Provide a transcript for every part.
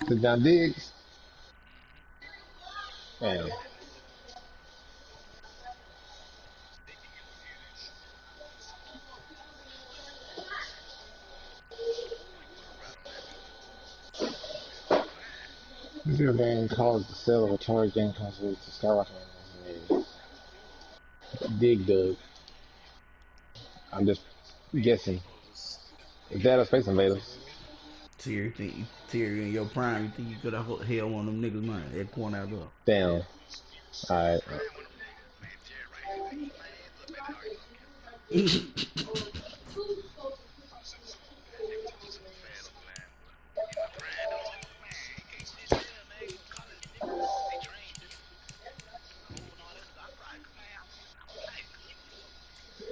The John Diggs. Man, video game called the sale of Atari game consoles to skyrocket in Dig Dug. I'm just guessing. Is that a Space Invaders? Terry in your prime, you think you could have held one of them niggas money? That point out there. Damn. Alright.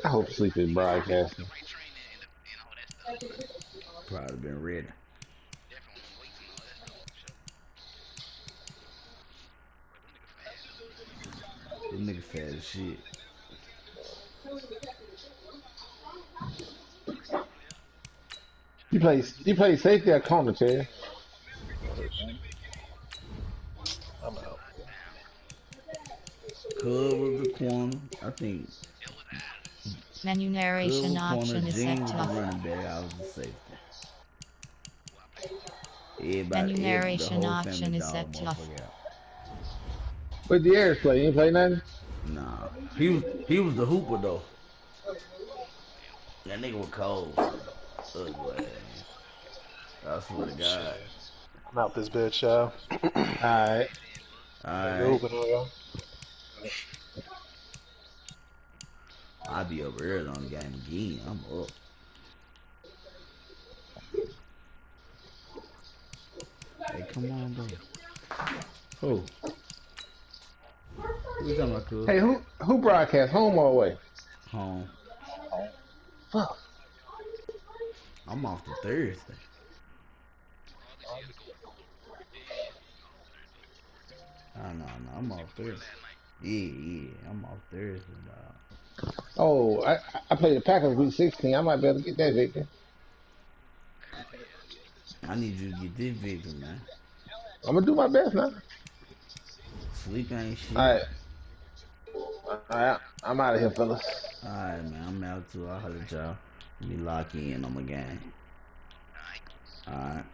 I hope Sleep is broadcasting. Probably been ready. Them niggas fat as shit. You play safety or corner, Terry? I'm out. Cub was the corner. I think Menu Cub narration was corner. option is set Gene was to the off. running back. I was the safety. Menu The narration whole family option is dog set to off. motherfucker out. What the Airs play? You ain't play nothing? Nah, he was the hooper though. That nigga was cold. Ugly ass. I swear to God. I'm out this bitch, y'all. Alright. You're Alright. hooping on y'all. I be up early on the game again. I'm up. Hey, come on, bro. Who? Who you talking about, cuz? Hey, who broadcast home or away? Home. Fuck. I'm off to Thursday. No. I'm off Thursday. Yeah. I'm off Thursday, dog. Oh, I played the Packers week 16. I might be able to get that victory. I need you to get this victory, man. I'm gonna do my best now. Sleep ain't shit. Alright. Alright. I'm out of here, fellas. Alright, man. I'm out too. I'll holler at y'all. Let me lock in on my game. Alright.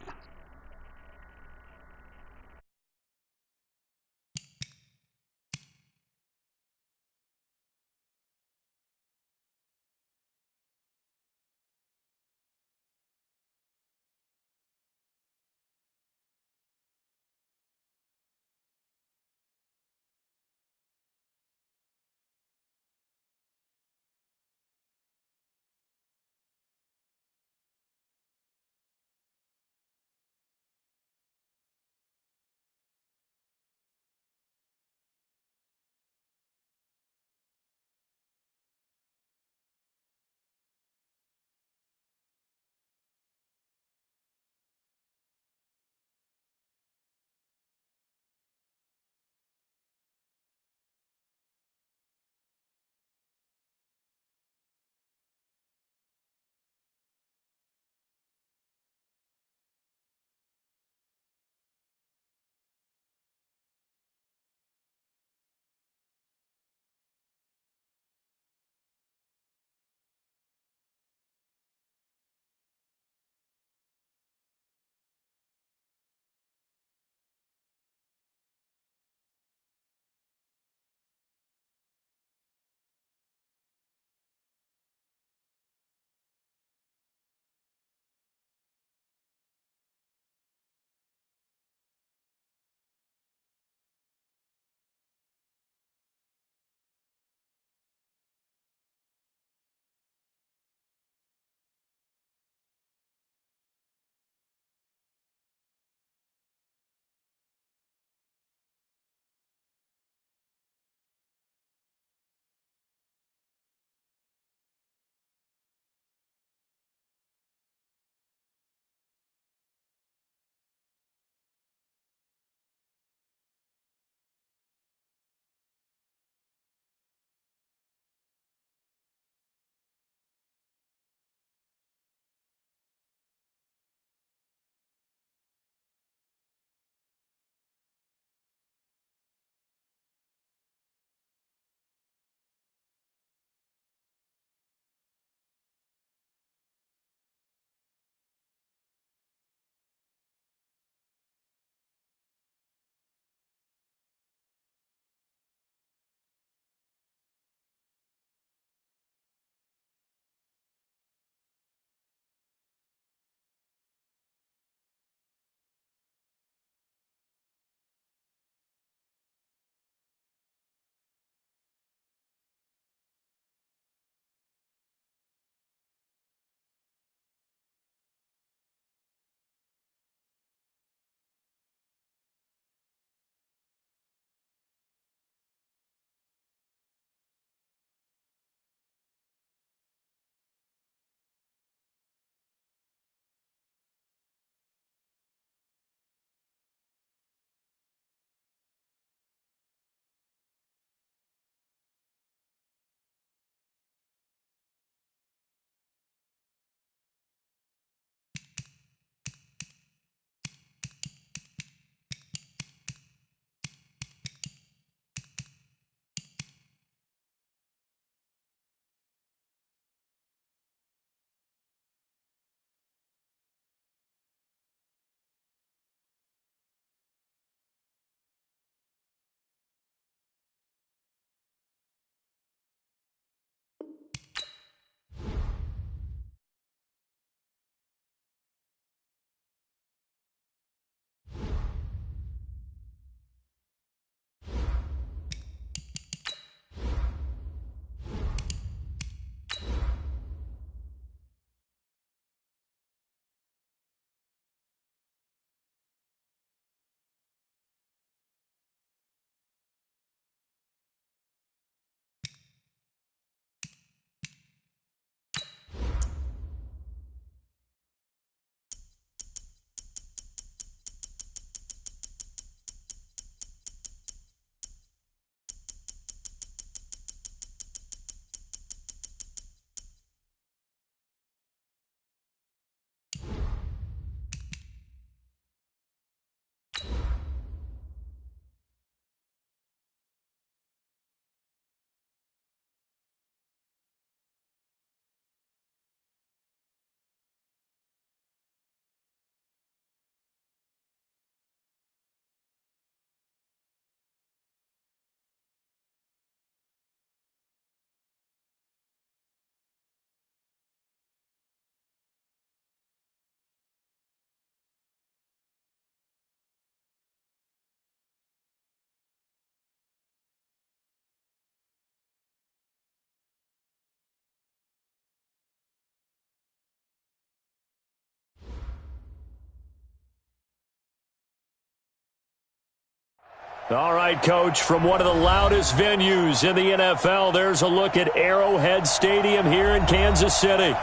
All right, Coach, from one of the loudest venues in the NFL, there's a look at Arrowhead Stadium here in Kansas City.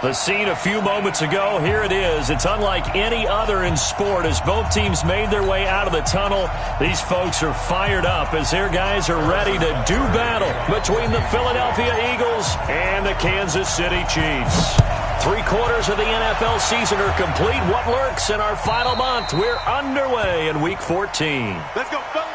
The scene a few moments ago, here it is. It's unlike any other in sport as both teams made their way out of the tunnel. These folks are fired up as their guys are ready to do battle between the Philadelphia Eagles and the Kansas City Chiefs. 3/4 of the NFL season are complete. What lurks in our final month? We're underway in Week 14. Let's go, fellas.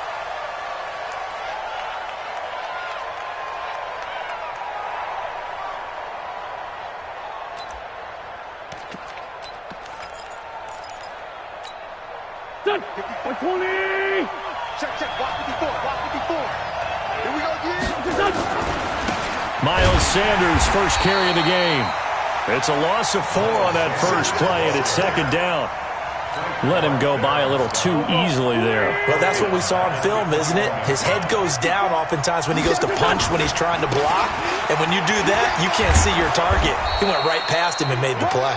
Done. 20. Check. Block 54. Here we go again. Miles Sanders' first carry of the game. It's a loss of 4 on that first play, and it's second down. Let him go by a little too easily there. Well, that's what we saw on film, isn't it? His head goes down oftentimes when he goes to punch when he's trying to block. And when you do that, you can't see your target. He went right past him and made the play.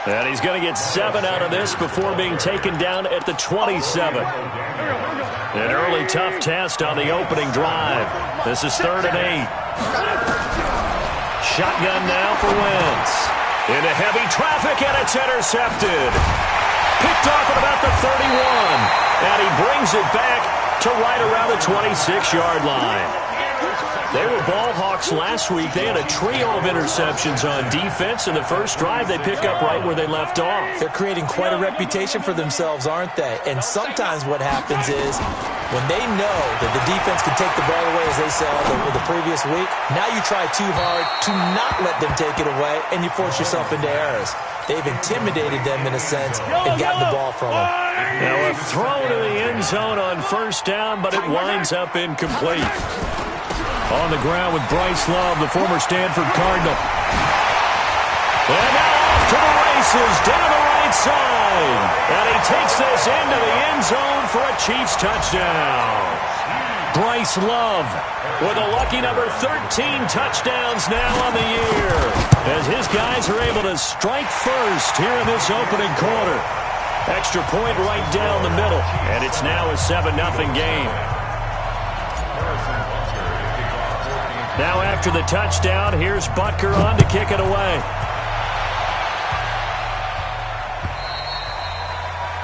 And he's going to get 7 out of this before being taken down at the 27. An early tough test on the opening drive. This is 3rd and 8. Shotgun now for Wentz. Into heavy traffic, and it's intercepted. Picked off at about the 31. And he brings it back to right around the 26-yard line. They were ball hawks last week. They had a trio of interceptions on defense. In the first drive, they pick up right where they left off. They're creating quite a reputation for themselves, aren't they? And sometimes what happens is when they know that the defense can take the ball away, as they saw the previous week, now you try too hard to not let them take it away, and you force yourself into errors. They've intimidated them in a sense and gotten the ball from them. Now a throw to the end zone on first down, but it winds up incomplete. On the ground with Bryce Love, the former Stanford Cardinal. And now off to the races, down the right side. And he takes this into the end zone for a Chiefs touchdown. Bryce Love with a lucky number 13 touchdowns now on the year. As his guys are able to strike first here in this opening quarter. Extra point right down the middle. And it's now a 7-0 game. Now after the touchdown, here's Butker on to kick it away.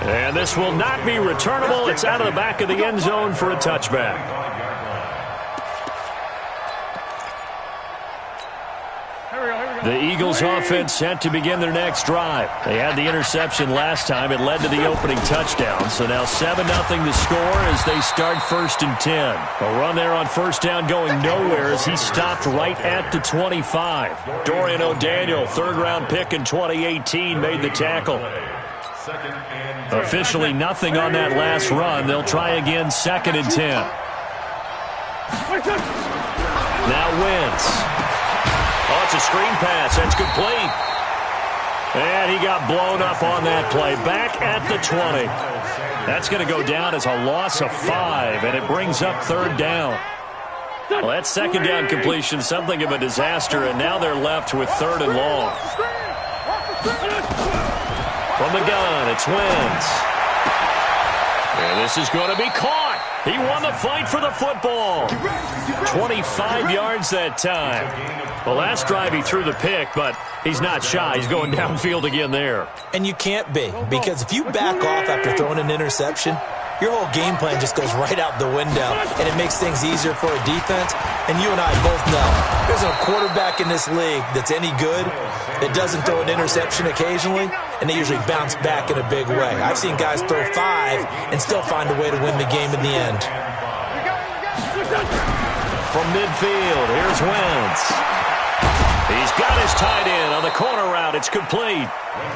And this will not be returnable. It's out of the back of the end zone for a touchback. The Eagles offense set to begin their next drive. They had the interception last time. It led to the opening touchdown. So now 7-0 to score as they start 1st and 10. A run there on first down going nowhere as he stopped right at the 25. Dorian O'Daniel, 3rd-round pick in 2018, made the tackle. Officially nothing on that last run. They'll try again 2nd and 10. Now Wentz. Oh, it's a screen pass. That's complete. And he got blown up on that play. Back at the 20. That's going to go down as a loss of 5, and it brings up 3rd down. Well, that 2nd down completion, something of a disaster, and now they're left with 3rd and long. From the gun, it's Wentz. And this is going to be caught. He won the fight for the football. 25 yards that time. The last drive he threw the pick, but he's not shy. He's going downfield again there. And you can't be, because if you back off after throwing an interception, your whole game plan just goes right out the window, and it makes things easier for a defense. And you and I both know there's a quarterback in this league that's any good that doesn't throw an interception occasionally, and they usually bounce back in a big way. I've seen guys throw 5 and still find a way to win the game in the end. From midfield, here's Wentz. He's got his tight end on the corner route. It's complete.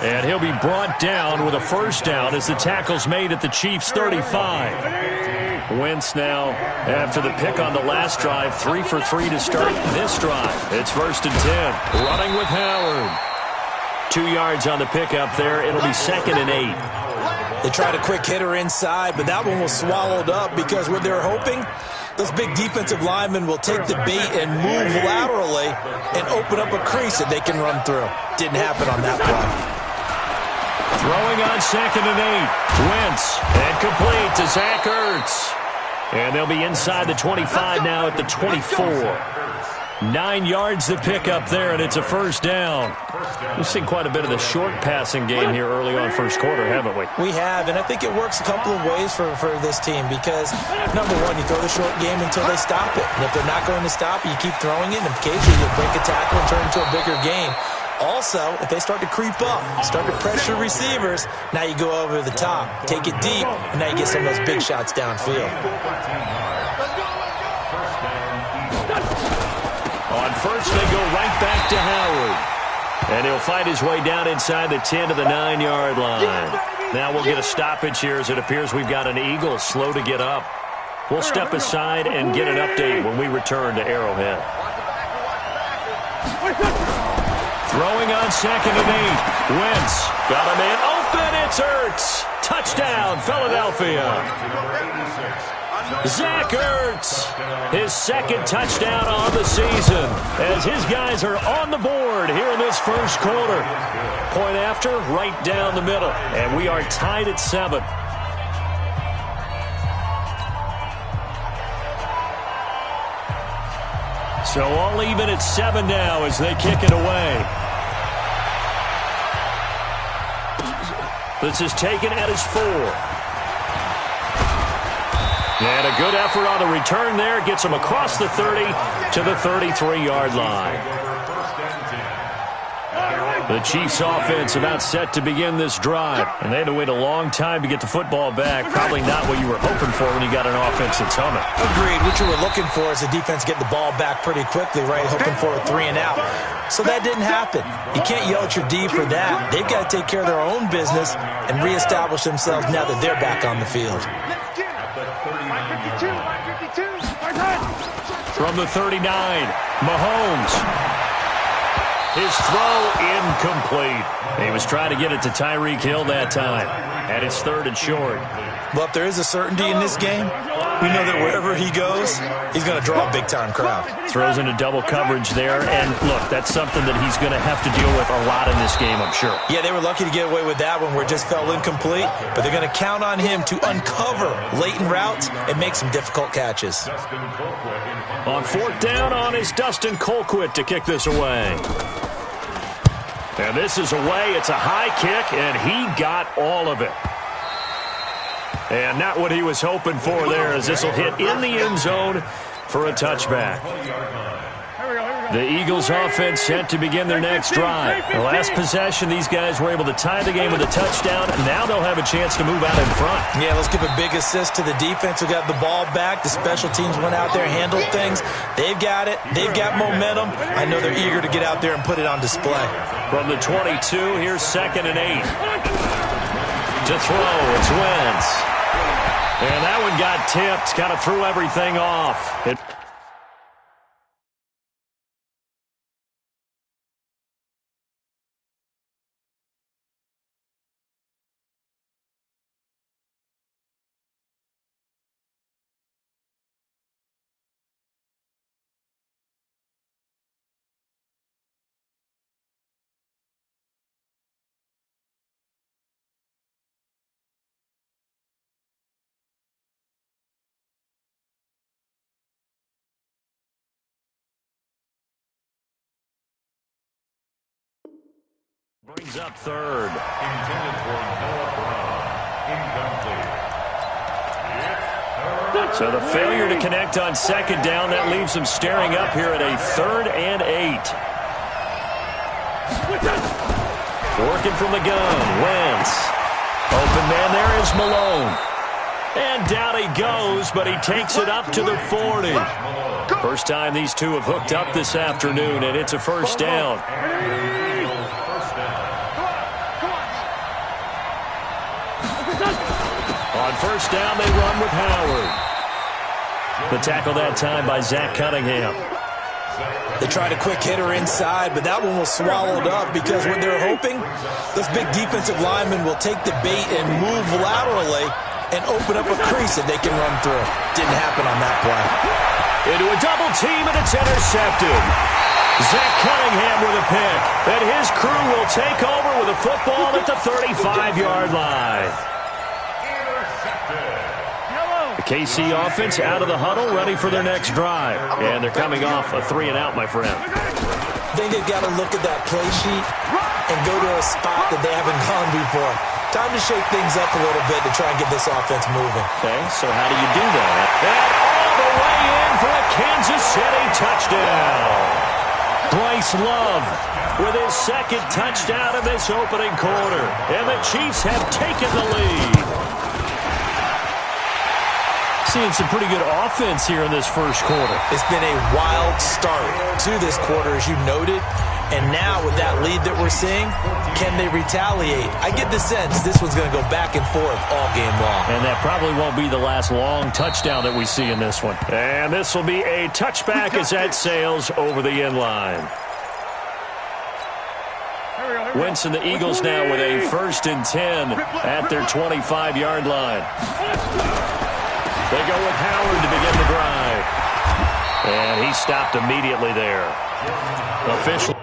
And he'll be brought down with a 1st down as the tackle's made at the Chiefs' 35. Wentz now, after the pick on the last drive, 3 for 3 to start this drive. It's 1st and 10. Running with Howard. 2 yards on the pickup there. It'll be 2nd and 8. They tried a quick hitter inside, but that one was swallowed up because what they're hoping, those big defensive linemen will take the bait and move laterally and open up a crease that they can run through. Didn't happen on that play. Throwing on 2nd and 8. Wentz, and complete to Zach Ertz. And they'll be inside the 25 now at the 24. 9 yards to pick up there, and it's a first down. We've seen quite a bit of the short passing game here early on first quarter, haven't we? We have, and I think it works a couple of ways for this team because, number one, you throw the short game until they stop it. And if they're not going to stop it, you keep throwing it, and occasionally you break a tackle and turn it into a bigger game. Also, if they start to creep up, start to pressure receivers, now you go over the top, take it deep, and now you get some of those big shots downfield. On first, they go right back to Howard. And he'll fight his way down inside the 10 to the 9-yard line. Now we'll get a stoppage here as it appears we've got an Eagle slow to get up. We'll step aside and get an update when we return to Arrowhead. Throwing on 2nd and 8. Wentz got him in. Open, it's Ertz. Touchdown, Philadelphia. Zach Ertz, his 2nd touchdown on the season as his guys are on the board here in this first quarter. Point after, right down the middle, and we are tied at 7. So all even at 7 now as they kick it away. This is taken at his 4. And a good effort on the return there. Gets him across the 30 to the 33-yard line. The Chiefs offense about set to begin this drive. And they had to wait a long time to get the football back. Probably not what you were hoping for when you got an offense that's humming. Agreed. What you were looking for is the defense get the ball back pretty quickly, right? Hoping for a 3 and out. So that didn't happen. You can't yell at your D for that. They've got to take care of their own business and reestablish themselves now that they're back on the field. From the 39, Mahomes. His throw incomplete. He was trying to get it to Tyreek Hill that time. And it's 3rd and short. Well, if there is a certainty in this game, we know that wherever he goes, he's going to draw a big-time crowd. Throws into double coverage there. And, look, that's something that he's going to have to deal with a lot in this game, I'm sure. Yeah, they were lucky to get away with that one where it just fell incomplete. But they're going to count on him to uncover latent routes and make some difficult catches. On 4th down on is Dustin Colquitt to kick this away. And this is away. It's a high kick, and he got all of it. And not what he was hoping for there, as this will hit in the end zone for a touchback. The Eagles offense set to begin their next drive. The last possession, these guys were able to tie the game with a touchdown, and now they'll have a chance to move out in front. Yeah, let's give a big assist to the defense who got the ball back. The special teams went out there, handled things. They've got it. They've got momentum. I know they're eager to get out there and put it on display. From the 22, here's 2nd and 8. To throw, it's Wentz. And that one got tipped, kind of threw everything off. Brings up 3rd. Intended for Noah Brown. Incomplete. So the failure to connect on 2nd down, that leaves him staring up here at a 3rd and 8. Working from the gun, Wentz. Open man there is Malone. And down he goes, but he takes it up to the 40. First time these two have hooked up this afternoon, and it's a first down. On first down, they run with Howard. The tackle that time by Zach Cunningham. They tried a quick hitter inside, but that one was swallowed up because what they're hoping, those big defensive linemen will take the bait and move laterally and open up a crease that they can run through. Didn't happen on that play. Into a double team, and it's intercepted. Zach Cunningham with a pick. And his crew will take over with a football at the 35-yard line. KC offense out of the huddle, ready for their next drive. And they're coming off a 3-and-out, my friend. I think they've got to look at that play sheet and go to a spot that they haven't gone before. Time to shake things up a little bit to try and get this offense moving. Okay, so how do you do that? And all the way in for a Kansas City touchdown. Bryce Love with his second touchdown of this opening quarter. And the Chiefs have taken the lead. Seeing some pretty good offense here in this first quarter. It's been a wild start to this quarter, as you noted. And now with that lead that we're seeing, can they retaliate? I get the sense this one's going to go back and forth all game long. And that probably won't be the last long touchdown that we see in this one. And this will be a touchback as that sails over the end line. Wentz and the Eagles now with a 1st and 10 at their 25-yard line. They go with Howard to begin the drive. And he stopped immediately there. Officially.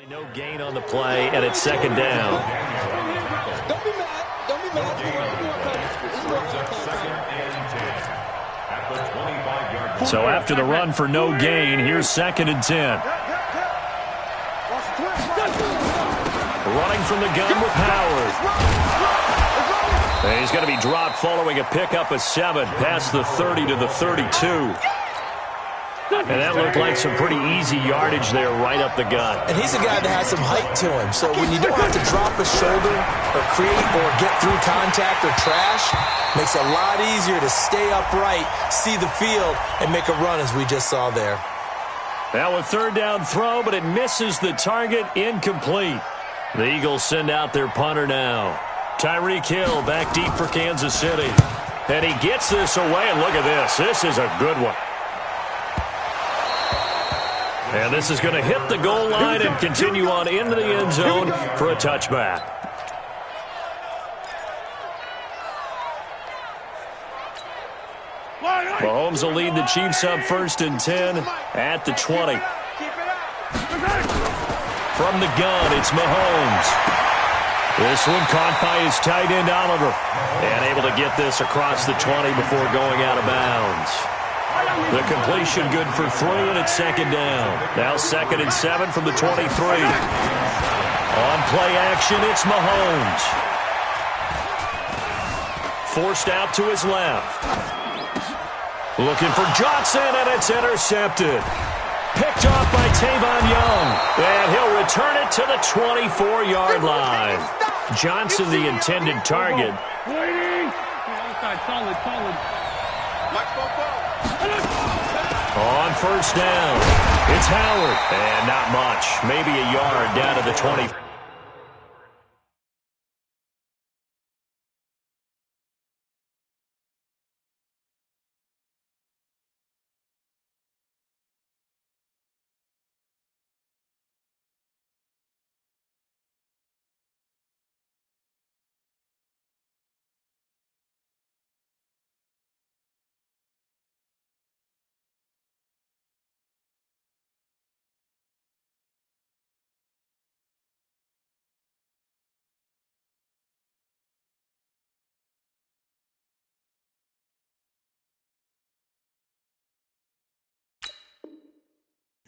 No gain on the play, and it's 2nd down. Don't be mad. Don't be mad. So after the run for no gain, here's 2nd and 10. Running from the gun with Howard. And he's going to be dropped following a pickup of 7 past the 30 to the 32. And that looked like some pretty easy yardage there right up the gut. And he's a guy that has some height to him. So when you don't have to drop a shoulder or create or get through contact or trash, makes it a lot easier to stay upright, see the field, and make a run as we just saw there. Now a 3rd down throw, but it misses the target, incomplete. The Eagles send out their punter now. Tyreek Hill back deep for Kansas City. And he gets this away, and look at this. This is a good one. And this is going to hit the goal line and continue on into the end zone for a touchback. Mahomes will lead the Chiefs up 1st and 10 at the 20. From the gun, it's Mahomes. This one caught by his tight end, Oliver. And able to get this across the 20 before going out of bounds. The completion good for 3, and it's 2nd down. Now 2nd and 7 from the 23. On play action, it's Mahomes. Forced out to his left. Looking for Johnson, and it's intercepted. Picked off by Tavon Young. And he'll return it to the 24-yard line. Johnson, the intended target. On 1st down, it's Howard. And not much. Maybe a yard down to the 20.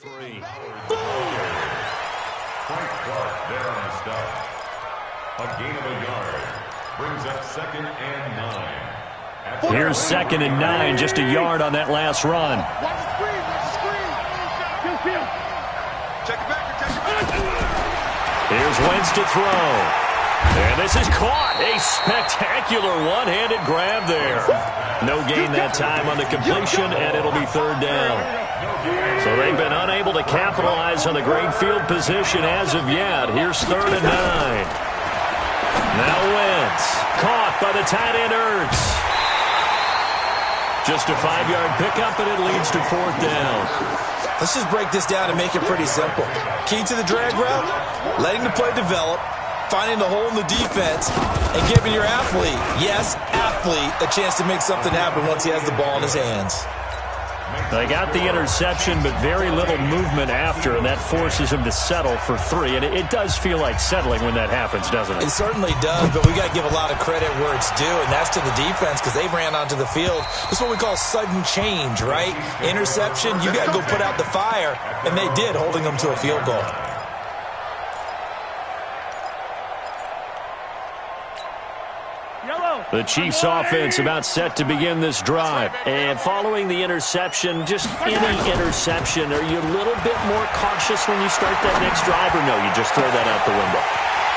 Three. Frank Clark there on the stop. A gain of a yard. Brings up 2nd and 9. Here's 2nd and 9, just a yard on that last run. Watch the screen. Watch the screen. Check it back. Check it back. Here's Wentz to throw. And this is caught. A spectacular one-handed grab there. No gain that time on the completion, and it'll be third down. So they've been unable to capitalize on the great field position as of yet. Here's 3rd and 9. Now Wentz, caught by the tight end Ertz. Just a 5-yard pickup, and it leads to 4th down. Let's just break this down and make it pretty simple. Key to the drag route, letting the play develop, finding the hole in the defense, and giving your athlete, yes, athlete, a chance to make something happen once he has the ball in his hands. They got the interception, but very little movement after, and that forces him to settle for 3. And it does feel like settling when that happens, doesn't it? It certainly does, but we got to give a lot of credit where it's due, and that's to the defense because they ran onto the field. This is what we call sudden change, right? Interception, you got to go put out the fire, and they did, holding them to a field goal. The Chiefs offense about set to begin this drive. And following the interception, just any interception, are you a little bit more cautious when you start that next drive, or no, you just throw that out the window?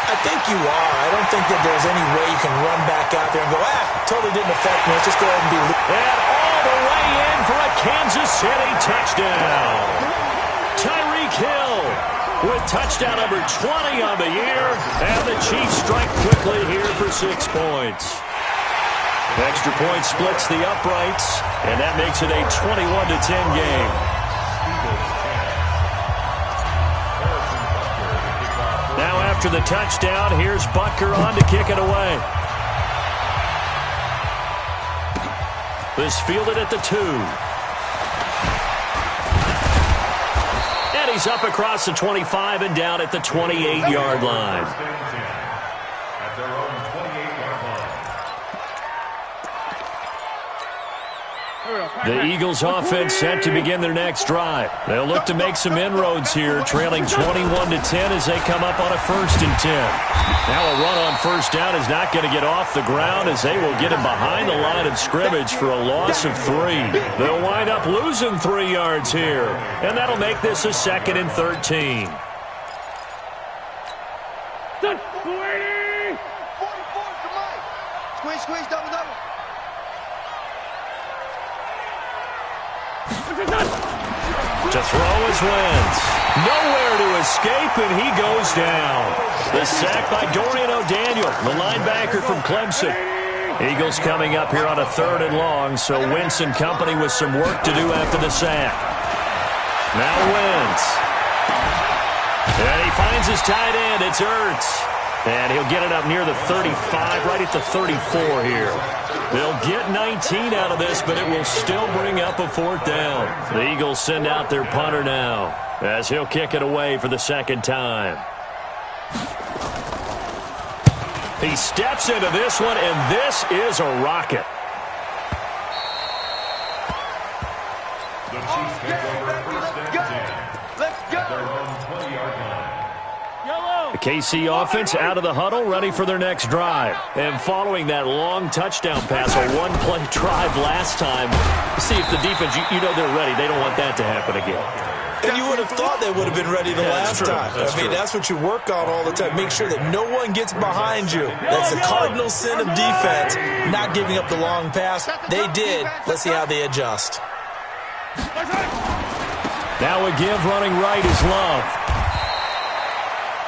I think you are. I don't think that there's any way you can run back out there and go, totally didn't affect me. Let's just go ahead and be... And all the way in for a Kansas City touchdown. Tyreek Hill with touchdown number 20 on the year. And the Chiefs strike quickly here for 6 points. Extra point splits the uprights, and that makes it a 21-10 game. Now after the touchdown, here's Butker on to kick it away. This fielded at the 2. And he's up across the 25 and down at the 28-yard line. The Eagles offense set to begin their next drive. They'll look to make some inroads here, trailing 21-10 as they come up on a 1st and 10. Now a run on 1st down is not going to get off the ground as they will get him behind the line of scrimmage for a loss of 3. They'll wind up losing 3 yards here, and that'll make this a 2nd and 13. Squeeze, double. To throw is Wentz. Nowhere to escape, and he goes down. The sack by Dorian O'Daniel, the linebacker from Clemson. Eagles coming up here on a 3rd and long, so Wentz and company with some work to do after the sack. Now Wentz. And he finds his tight end. It's Ertz. And he'll get it up near the 35, right at the 34 here. They'll get 19 out of this, but it will still bring up a 4th down. The Eagles send out their punter now as he'll kick it away for the 2nd time. He steps into this one, and this is a rocket. The Chiefs take over 1st and 10. Let's go. At their own 20-yard line. The KC offense out of the huddle, ready for their next drive. And following that long touchdown pass, a 1-play drive last time, see if the defense, you know they're ready. They don't want that to happen again. And you would have thought they would have been ready the last time. That's what you work on all the time. Make sure that no one gets behind you. That's the cardinal sin of defense, not giving up the long pass. They did. Let's see how they adjust. Now a give running right is Love.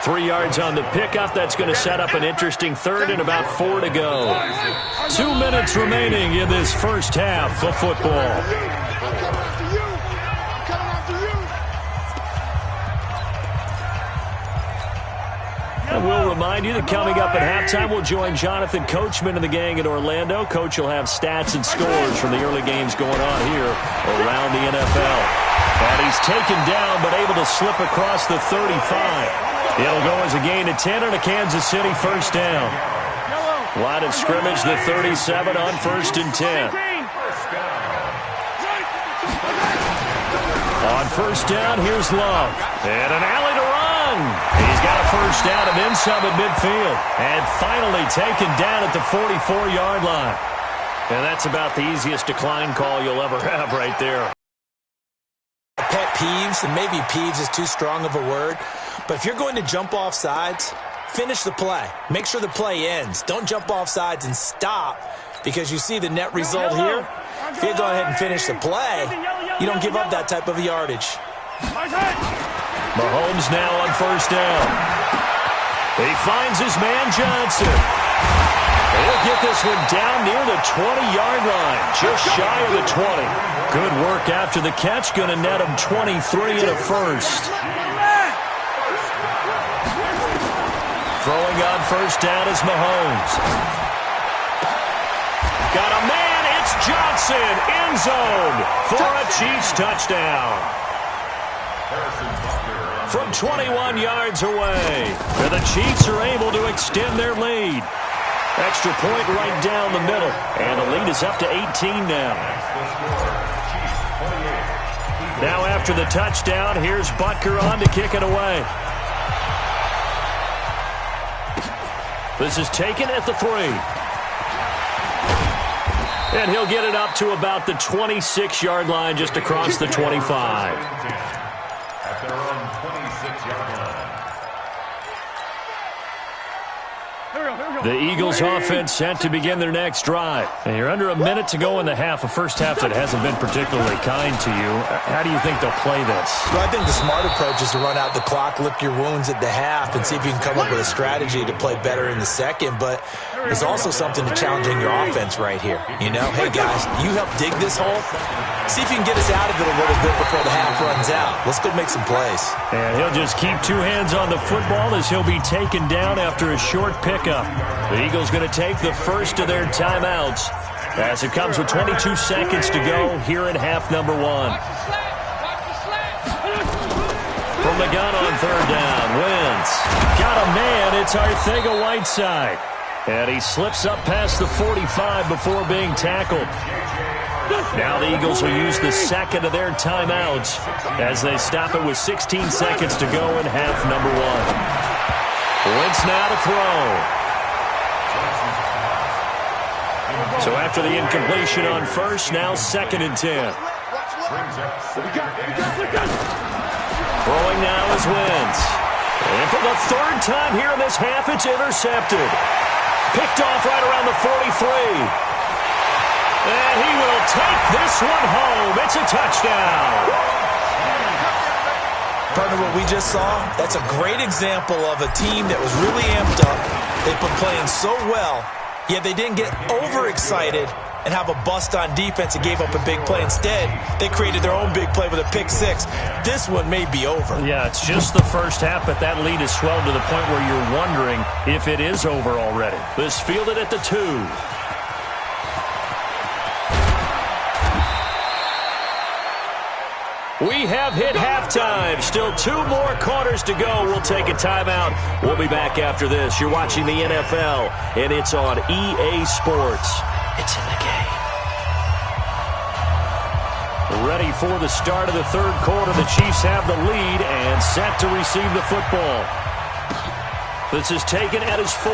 3 yards on the pickup. That's going to set up an interesting 3rd and about 4 to go. 2 minutes remaining in this first half of football. And we'll remind you that coming up at halftime, we'll join Jonathan Coachman and the gang in Orlando. Coach will have stats and scores from the early games going on here around the NFL. And he's taken down but able to slip across the 35. It'll go as a gain of 10 and a Kansas City 1st down. Line of scrimmage, the 37 on 1st and 10. On 1st down, here's Love. And an alley to run. He's got a 1st down and then some at midfield. And finally taken down at the 44-yard line. And that's about the easiest decline call you'll ever have right there. Pet peeves, and maybe peeves is too strong of a word, but if you're going to jump off sides, finish the play. Make sure the play ends. Don't jump off sides and stop, because you see the net result here. If you go ahead and finish the play, you don't give up that type of yardage. Mahomes now on first down. He finds his man Johnson. He'll get this one down near the 20-yard line, just shy of the 20. Good work after the catch, going to net him 23 and a first. Throwing on first down is Mahomes. Got a man, it's Johnson, end zone for a Chiefs touchdown. From 21 yards away, and the Chiefs are able to extend their lead. Extra point right down the middle, and the lead is up to 18 now. Now after the touchdown, here's Butker on to kick it away. This is taken at the 3. And he'll get it up to about the 26-yard line, just across the 25. At their own 26-yard line. The Eagles offense set to begin their next drive. And you're under a minute to go in the half, a first half that hasn't been particularly kind to you. How do you think they'll play this? Well, I think the smart approach is to run out the clock, lick your wounds at the half, and see if you can come up with a strategy to play better in the second. But there's also something to challenging your offense right here. You know, hey, guys, you help dig this hole. See if you can get us out of it a little bit before the half runs out. Let's go make some plays. And he'll just keep two hands on the football as he'll be taken down after a short pickup. The Eagles going to take the first of their timeouts as it comes with 22 seconds to go here in half number 1. From the gun on third down, Wentz got a man. It's Arcega-Whiteside. And he slips up past the 45 before being tackled. Now the Eagles will use the second of their timeouts as they stop it with 16 seconds to go in half number 1. Wentz now to throw. So after the incompletion on first, now 2nd and 10. Throwing now is Wentz. And for the third time here in this half, it's intercepted. Picked off right around the 43. And he will take this one home. It's a touchdown. Partner, what we just saw, that's a great example of a team that was really amped up. They've been playing so well, yet they didn't get overexcited and have a bust on defense and gave up a big play. Instead, they created their own big play with a pick 6. This one may be over. Yeah, it's just the first half, but that lead has swelled to the point where you're wondering if it is over already. This fielded at the 2. We have hit halftime. Still 2 more quarters to go. We'll take a timeout. We'll be back after this. You're watching the NFL, and it's on EA Sports. It's in the game. Ready for the start of the third quarter. The Chiefs have the lead and set to receive the football. This is taken at his 4.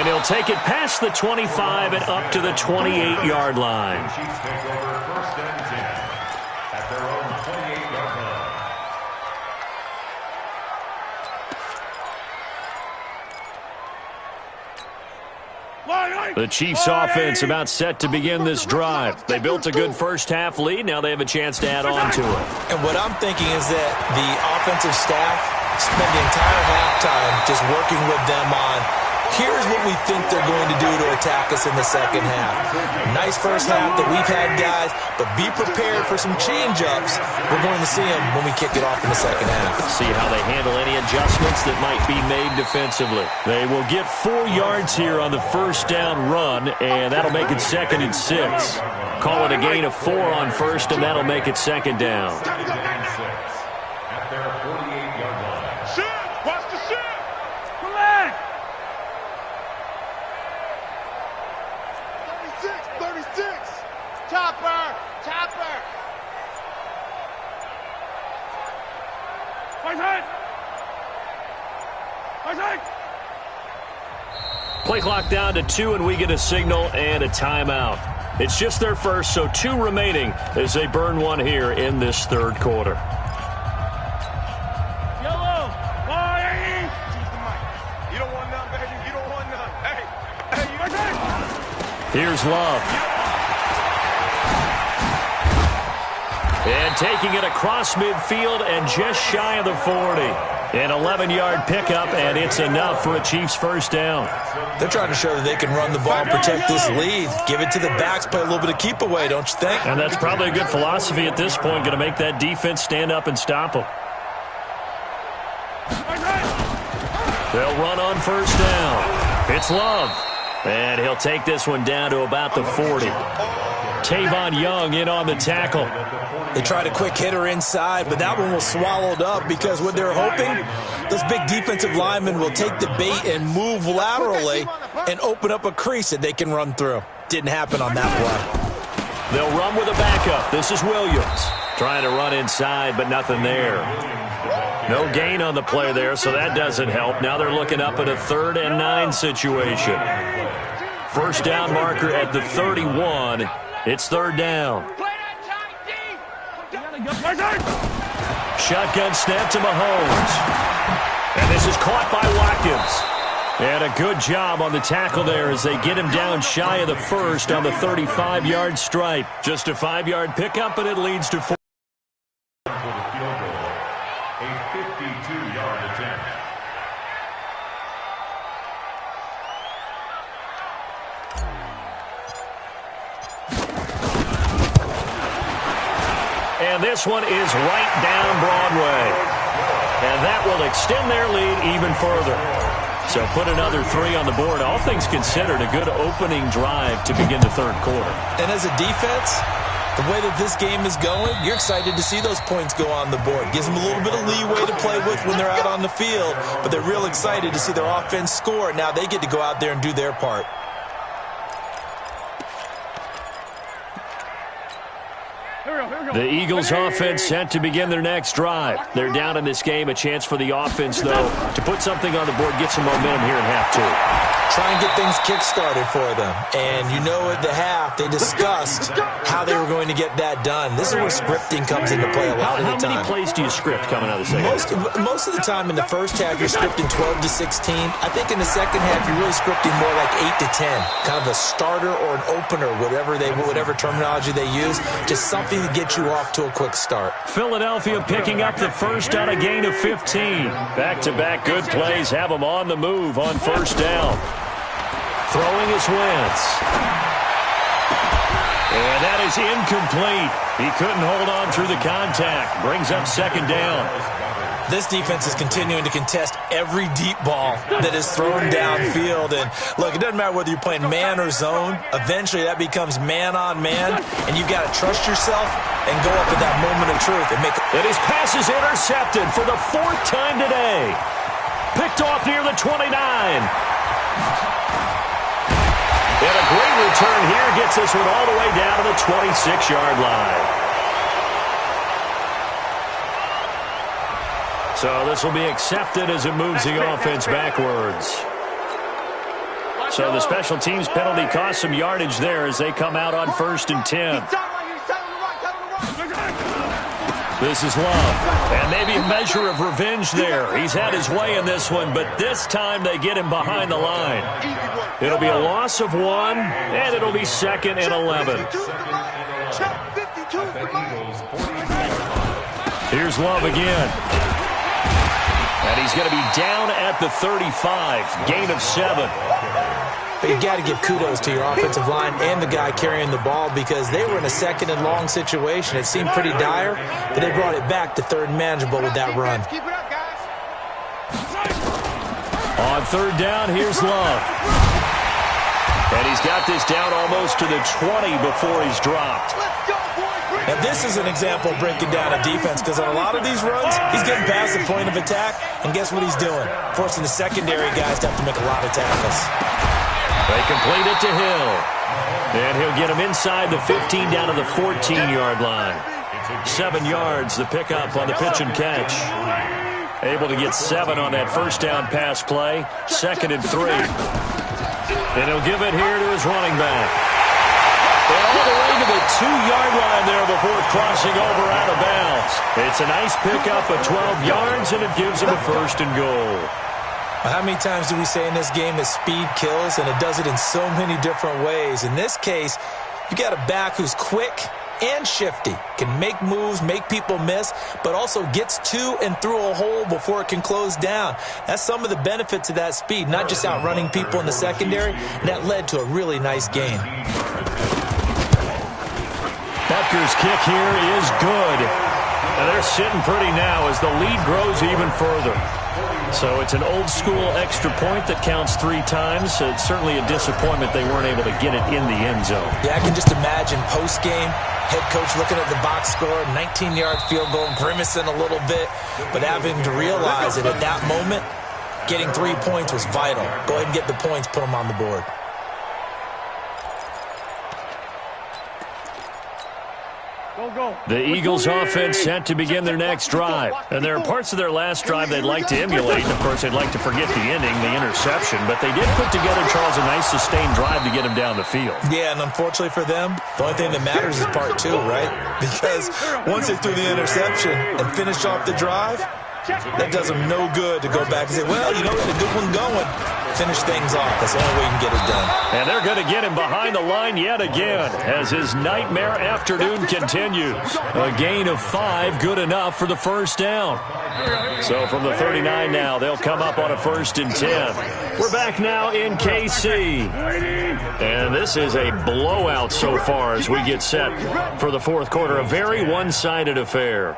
And he'll take it past the 25 and up to the 28-yard line. Chiefs take over first and 10 at their own 28-yard line. The Chiefs offense about set to begin this drive. They built a good first half lead. Now they have a chance to add on to it. And what I'm thinking is that the offensive staff spent the entire halftime just working with them on, here's what we think they're going to do to attack us in the second half. Nice first half that we've had, guys, but be prepared for some change-ups. We're going to see them when we kick it off in the second half. See how they handle any adjustments that might be made defensively. They will get 4 yards here on the first down run, and that'll make it 2nd and 6. Call it a gain of 4 on first, and that'll make it 2nd down. At their 48-yard line. Shift! Watch the shift! Relax! 36! Chopper! Chopper! Play clock down to 2, and we get a signal and a timeout. It's just their first, so 2 remaining as they burn one here in this third quarter. Yellow! Fire! Here's Love. And taking it across midfield and just shy of the 40. An 11-yard pickup, and it's enough for a Chiefs first down. They're trying to show that they can run the ball, protect this lead. Give it to the backs, play a little bit of keep away, don't you think? And that's probably a good philosophy at this point, going to make that defense stand up and stop them. They'll run on first down. It's Love. And he'll take this one down to about the 40. Tavon Young in on the tackle. They tried a quick hitter inside, but that one was swallowed up because what they're hoping, those big defensive linemen will take the bait and move laterally and open up a crease that they can run through. Didn't happen on that play. They'll run with a backup. This is Williams. Trying to run inside, but nothing there. No gain on the play there, so that doesn't help. Now they're looking up at a 3rd and 9 situation. First down marker at the 31. It's 3rd down. Shotgun snap to Mahomes. And this is caught by Watkins. And a good job on the tackle there as they get him down shy of the first on the 35-yard stripe. Just a 5-yard pickup, and it leads to 4. For the field goal, a 52-yard attempt. And this one is right down Broadway. And that will extend their lead even further. So put another 3 on the board. All things considered, a good opening drive to begin the 3rd quarter. And as a defense, the way that this game is going, you're excited to see those points go on the board. Gives them a little bit of leeway to play with when they're out on the field, but they're real excited to see their offense score. Now they get to go out there and do their part. The Eagles offense set to begin their next drive. They're down in this game. A chance for the offense, though, to put something on the board, get some momentum here in half 2. Try and get things kick-started for them. And you know at the half, they discussed how they were going to get that done. This is where scripting comes into play a lot of the time. How many plays do you script coming out of the second? Most of the time in the first half, you're scripting 12 to 16. I think in the second half, you're really scripting more like 8 to 10. Kind of a starter or an opener, whatever terminology they use. Just something to get you off to a quick start. Philadelphia picking up the first on a gain of 15. Back-to-back good plays have them on the move on first down. Throwing is Wentz. And that is incomplete. He couldn't hold on through the contact. Brings up second down. This defense is continuing to contest every deep ball that is thrown downfield. And look, it doesn't matter whether you're playing man or zone. Eventually that becomes man on man. And you've got to trust yourself and go up at that moment of truth. And his pass is intercepted for the 4th time today. Picked off near the 29. And a great return here gets this one all the way down to the 26-yard line. So this will be accepted as it moves the offense backwards. So the special teams penalty cost some yardage there as they come out on 1st and 10. This is Love. And maybe a measure of revenge there. He's had his way in this one, but this time they get him behind the line. It'll be a loss of 1, and it'll be 2nd and 11. Here's Love again. And he's going to be down at the 35. Gain of 7. But you got to give kudos to your offensive line and the guy carrying the ball because they were in a 2nd and long situation. It seemed pretty dire, but they brought it back to 3rd and manageable with that run. On 3rd down, here's Love. And he's got this down almost to the 20 before he's dropped. Now, this is an example of breaking down a defense because on a lot of these runs, he's getting past the point of attack, and guess what he's doing? Forcing the secondary guys to have to make a lot of tackles. They complete it to Hill. And he'll get him inside the 15 down to the 14-yard line. 7 yards, the pickup on the pitch and catch. Able to get 7 on that first down pass play. 2nd and 3. And he'll give it here to his running back. And all the way to the 2-yard line there before crossing over out of bounds. It's a nice pickup of 12 yards, and it gives him a 1st and goal. How many times do we say in this game that speed kills, and it does it in so many different ways? In this case, you got a back who's quick and shifty, can make moves, make people miss, but also gets to and through a hole before it can close down. That's some of the benefits of that speed, not just outrunning people in the secondary, and that led to a really nice gain. Butker's kick here is good. And they're sitting pretty now as the lead grows even further. So it's an old-school extra point that counts 3 times. It's certainly a disappointment they weren't able to get it in the end zone. Yeah, I can just imagine post-game, head coach looking at the box score, 19-yard field goal, grimacing a little bit, but having to realize that at that moment, getting 3 points was vital. Go ahead and get the points, put them on the board. The Eagles offense set to begin their next drive. And there are parts of their last drive they'd like to emulate. Of course, they'd like to forget the ending, the interception. But they did put together, Charles, a nice sustained drive to get him down the field. Yeah, and unfortunately for them, the only thing that matters is part 2, right? Because once they threw the interception and finished off the drive, that does them no good to go back and say, well, you know, we had a good one going. Finish things off. That's the only way you can get it done. And they're going to get him behind the line yet again as his nightmare afternoon continues. A gain of 5, good enough for the first down. So from the 39 now, they'll come up on a 1st and 10. We're back now in KC. And this is a blowout so far as we get set for the 4th quarter. A very one-sided affair.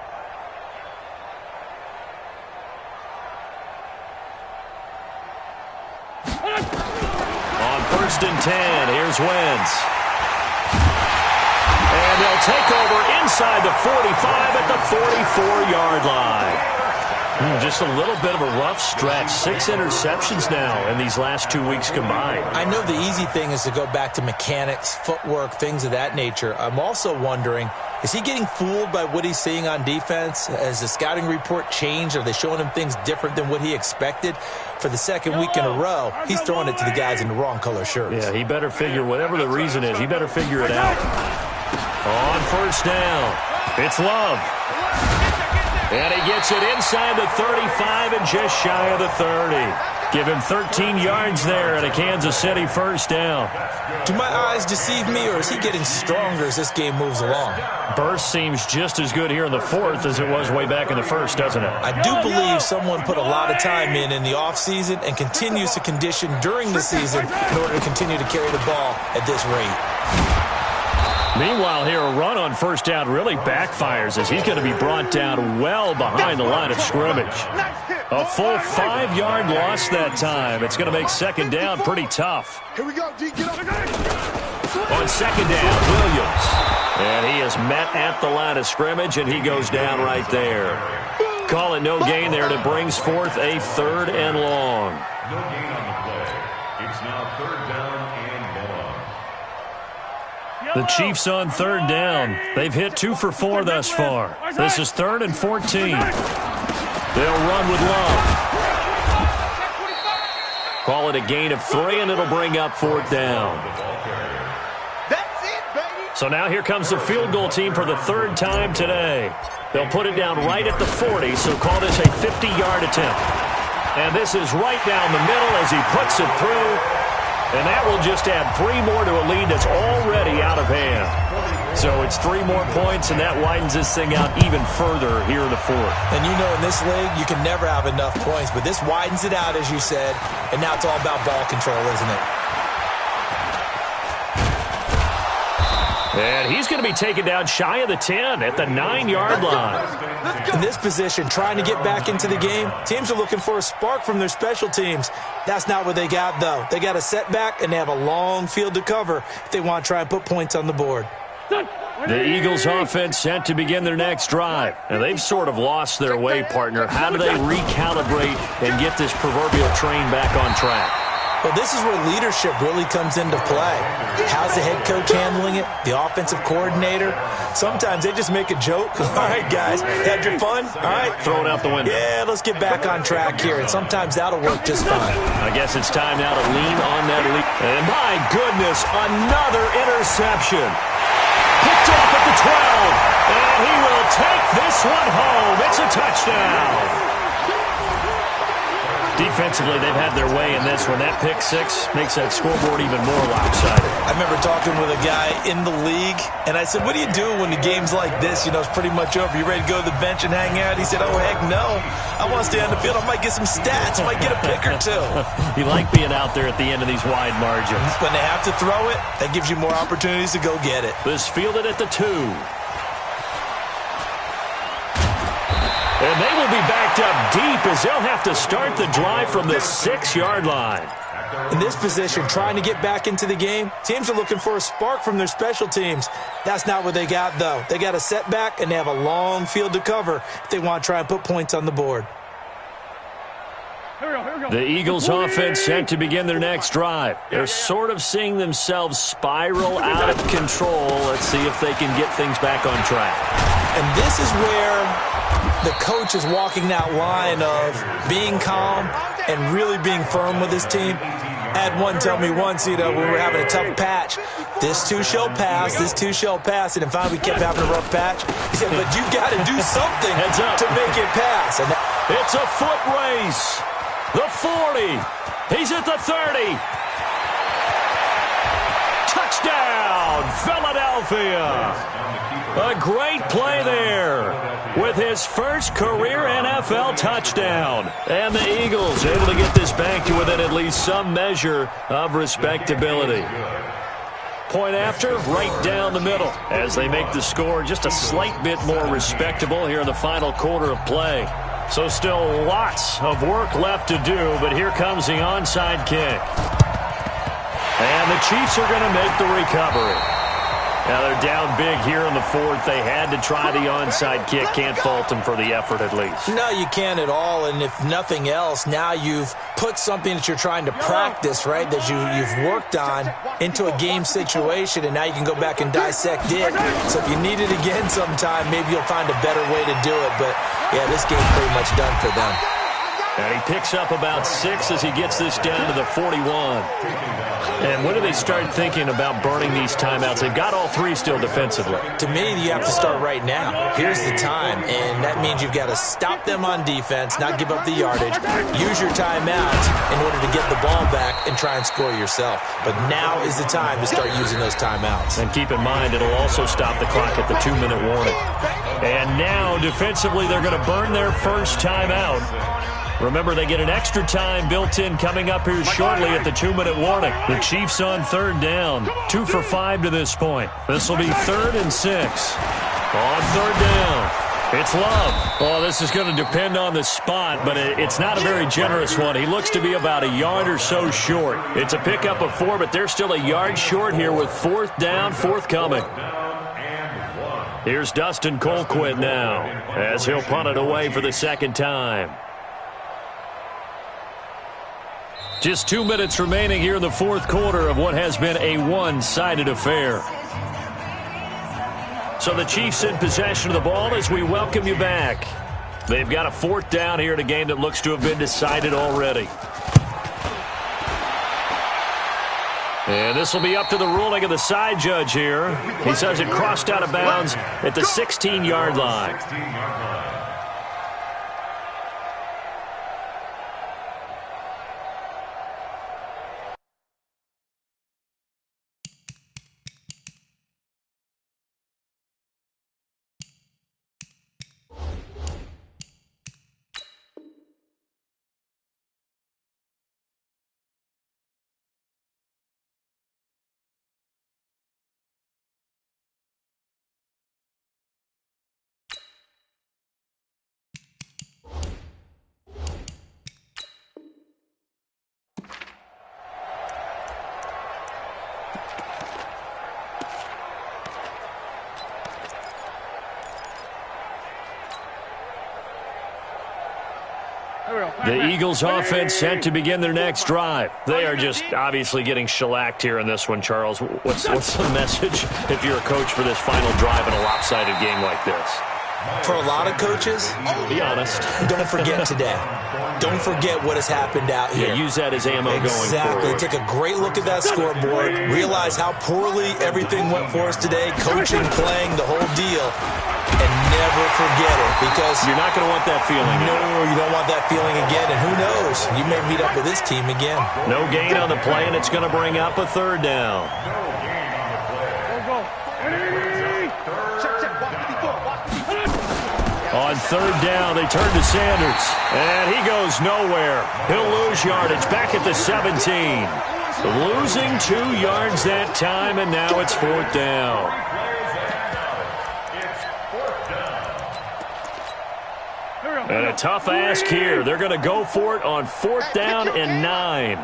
On 1st and 10, here's Wentz. And they'll take over inside the 45 at the 44-yard line. Just a little bit of a rough stretch. 6 interceptions now in these last 2 weeks combined. I know the easy thing is to go back to mechanics, footwork, things of that nature. I'm also wondering, is he getting fooled by what he's seeing on defense? Has the scouting report changed? Are they showing him things different than what he expected? For the 2nd week in a row, he's throwing it to the guys in the wrong color shirts. Yeah, he better figure, whatever the reason is, he better figure it out. On 1st down, it's Love. And he gets it inside the 35 and just shy of the 30. Give him 13 yards there and a Kansas City 1st down. Do my eyes deceive me, or is he getting stronger as this game moves along? Burst seems just as good here in the 4th as it was way back in the 1st, doesn't it? I do believe someone put a lot of time in the offseason and continues to condition during the season in order to continue to carry the ball at this rate. Meanwhile, here, a run on 1st down really backfires as he's going to be brought down well behind the line of scrimmage. A full 5-yard loss that time. It's going to make 2nd down pretty tough. Here we go, D. Get up. On 2nd down, Williams. And he is met at the line of scrimmage, and he goes down right there. Call it no gain there, and it brings forth a 3rd and long. No gain on the play. It's now 3rd down and long. The Chiefs on 3rd down. They've hit 2 for 4 thus far. This is 3rd and 14. They'll run with Love. Call it a gain of 3, and it'll bring up 4th down. So now here comes the field goal team for the 3rd time today. They'll put it down right at the 40, so call this a 50-yard attempt. And this is right down the middle as he puts it through. And that will just add 3 more to a lead that's already out of hand. So it's 3 more points, and that widens this thing out even further here in the 4th. And you know, in this league, you can never have enough points, but this widens it out, as you said, and now it's all about ball control, isn't it? And he's going to be taken down shy of the 10 at the 9-yard line. In this position, trying to get back into the game, teams are looking for a spark from their special teams. That's not what they got, though. They got a setback, and they have a long field to cover if they want to try and put points on the board. The Eagles offense set to begin their next drive. And they've sort of lost their way, partner. How do they recalibrate and get this proverbial train back on track? Well, this is where leadership really comes into play. How's the head coach handling it? The offensive coordinator? Sometimes they just make a joke. All right, guys, had your fun? All right. Throw it out the window. Yeah, let's get back on track here. And sometimes that'll work just fine. I guess it's time now to lean on that lead. And my goodness, another interception. Picked off at the 12. And he will take this one home. It's a touchdown. Defensively, they've had their way in this one. That pick six makes that scoreboard even more lopsided. I remember talking with a guy in the league, and I said, what do you do when the game's like this? You know, it's pretty much over. You ready to go to the bench and hang out? He said, oh, heck no. I want to stay on the field. I might get some stats. I might get a pick or two. You like being out there at the end of these wide margins. When they have to throw it, that gives you more opportunities to go get it. This fielded at the 2. And they will be backed up deep as they'll have to start the drive from the 6-yard line. In this position, trying to get back into the game, teams are looking for a spark from their special teams. That's not what they got, though. They got a setback, and they have a long field to cover if they want to try and put points on the board. The Eagles offense set to begin their next drive. They're sort of seeing themselves spiral out of control. Let's see if they can get things back on track. And this is where the coach is walking that line of being calm and really being firm with his team. I had one tell me once, you know, we were having a tough patch. This too shall pass, this too shall pass. And finally we kept having a rough patch. He said, but you've got to do something to make it pass. And it's a foot race. The 40. He's at the 30. Touchdown, Philadelphia. A great play there with his first career NFL touchdown. And the Eagles able to get this back to within at least some measure of respectability. Point after, right down the middle as they make the score just a slight bit more respectable here in the final quarter of play. So still lots of work left to do, but here comes the onside kick. And the Chiefs are going to make the recovery. Now they're down big here in the 4th. They had to try the onside kick. Can't fault them for the effort at least. No, you can't at all. And if nothing else, now you've put something that you're trying to practice, right, that you've worked on into a game situation, and now you can go back and dissect it. So if you need it again sometime, maybe you'll find a better way to do it. But, yeah, this game's pretty much done for them. And he picks up about 6 as he gets this down to the 41. And when do they start thinking about burning these timeouts? They've got all 3 still defensively. To me, you have to start right now. Here's the time, and that means you've got to stop them on defense, not give up the yardage, use your timeouts in order to get the ball back and try and score yourself. But now is the time to start using those timeouts. And keep in mind, it'll also stop the clock at the 2-minute warning. And now, defensively, they're going to burn their first timeout. Remember, they get an extra time built in coming up here shortly at the 2-minute warning. The Chiefs on 3rd down. 2 for 5 to this point. This will be 3rd and 6. On 3rd down. It's Love. Oh, this is going to depend on the spot, but it's not a very generous one. He looks to be about a yard or so short. It's a pickup of 4, but they're still a yard short here with 4th down, 4th coming. Here's Dustin Colquitt now as he'll punt it away for the 2nd time. Just 2 minutes remaining here in the 4th quarter of what has been a one-sided affair. So the Chiefs in possession of the ball as we welcome you back. They've got a 4th down here in a game that looks to have been decided already. And this will be up to the ruling of the side judge here. He says it crossed out of bounds at the 16-yard line. The Eagles offense set to begin their next drive. They are just obviously getting shellacked here in this one, Charles. What's the message if you're a coach for this final drive in a lopsided game like this? For a lot of coaches, Be honest. don't forget today. Don't forget what has happened out here. Yeah, use that as ammo going Exactly. forward. Take a great look at that scoreboard. Realize how poorly everything went for us today. Coaching, playing, the whole deal. And never forget it, because You're not going to want that feeling. no, you don't want that feeling again. And who knows? You may meet up with this team again. No gain on the play, and it's going to bring up a third down. On third down, they turn to Sanders, and he goes nowhere. He'll lose yardage back at the 17. Losing 2 yards that time, and now it's fourth down. And a tough ask here. They're going to go for it on fourth down and 9.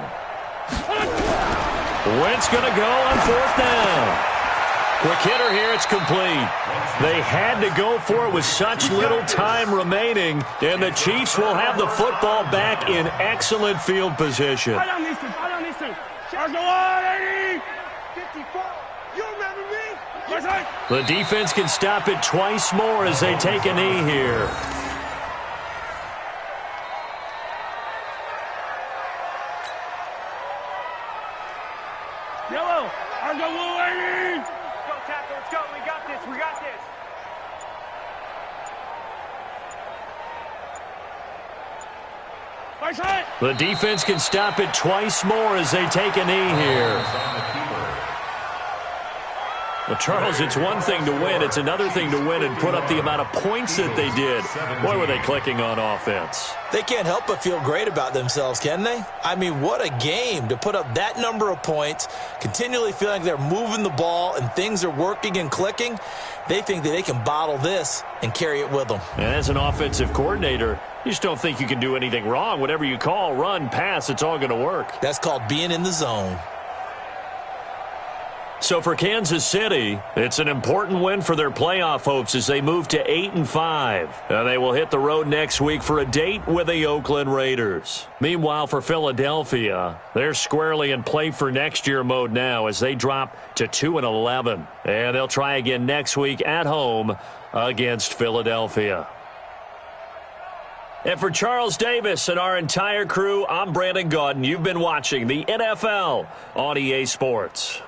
Wentz going to go on fourth down. Quick hitter here, it's complete. They had to go for it with such little time remaining, and the Chiefs will have the football back in excellent field position. The defense can stop it twice more as they take a knee here. Yellow, Argo Wolverine! Go, tackle, let's go. We got this, we got this. The defense can stop it twice more as they take a knee here. Well, Charles, it's one thing to win. It's another thing to win and put up the amount of points that they did. Boy, were they clicking on offense. They can't help but feel great about themselves, can they? I mean, what a game to put up that number of points, continually feeling like they're moving the ball and things are working and clicking. They think that they can bottle this and carry it with them. And as an offensive coordinator, you just don't think you can do anything wrong. Whatever you call, run, pass, it's all going to work. That's called being in the zone. So for Kansas City, it's an important win for their playoff hopes as they move to 8-5. And they will hit the road next week for a date with the Oakland Raiders. Meanwhile, for Philadelphia, they're squarely in play for next year mode now as they drop to 2-11. And they'll try again next week at home against Philadelphia. And for Charles Davis and our entire crew, I'm Brandon Gaudin. You've been watching the NFL on EA Sports.